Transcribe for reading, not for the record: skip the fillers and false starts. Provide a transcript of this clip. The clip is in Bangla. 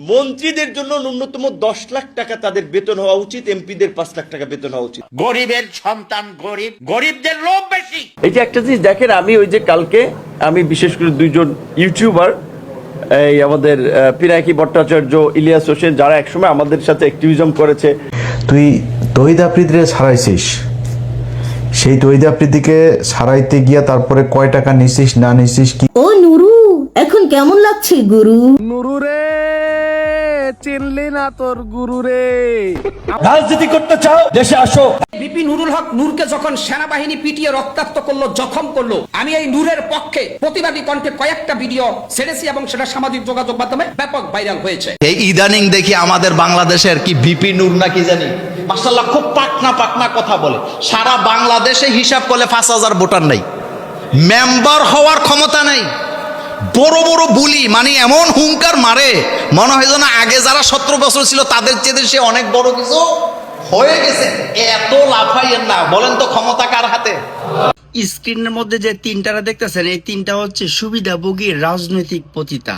মন্ত্রীদের জন্য ন্যূনতম 10 লাখ টাকা তাদের বেতন হওয়া উচিত, এমপিদের 5 লাখ টাকা বেতন হওয়া উচিত। গরিবের সন্তান গরিব, গরিবদের লোভ বেশি। এই যে একটা জিনিস দেখেন, আমি ওই যে কালকে আমি বিশেষ করে দুইজন ইউটিউবার, এই আমাদের পিনাকি ভট্টাচার্য, ইলিয়াস হোসেন, যারা একসময় আমাদের সাথে অ্যাক্টিভিজম করেছে। তুই তহিদ আফ্রিদিরে ছাড়াইছিস, সেই তহিদ আফ্রিদিকে ছাড়াইতে গিয়া তারপরে কয় টাকা নিছিস না নিছিস কি? ও নুরু, এখন কেমন লাগছে গুরু? নুরু রে, চিনলি না তোর গুরু রে। রাজনীতি করতে চাও, দেশে আসো। বিপি নুরুল হক নূরকে যখন সেনাবাহিনী পিটিয়ে রক্তাক্ত করলো, জখম করলো, আমি এই নূরের পক্ষে প্রতিবাদী কণ্ঠে কয়েকটা ভিডিও ছেড়েছি এবং সেটা সামাজিক যোগাযোগ মাধ্যমে ব্যাপক ভাইরাল হয়েছে। এই ইদানিং দেখি আমাদের বাংলাদেশের কি বিপি নূর নাকি জানি, মাশাআল্লাহ খুব পাকনা পাকনা কথা বলে। সারা বাংলাদেশে হিসাব করলে 5,000 ভোটার নাই, মেম্বার হওয়ার ক্ষমতা নেই, বড় বড় বুলি, মানে এমন হুঙ্কার মারে মনে হয় যেন আগে যারা 17 বছর ছিল তাদের চেয়ে সে অনেক বড় কিছু হয়ে গেছে। এত লাফাইয়েন না, বলেন তো ক্ষমতা কার হাতে? স্ক্রিনের মধ্যে যে তিনটারা দেখতেছেন, এই তিনটা হচ্ছে সুবিধাভোগী রাজনৈতিক পতিতা।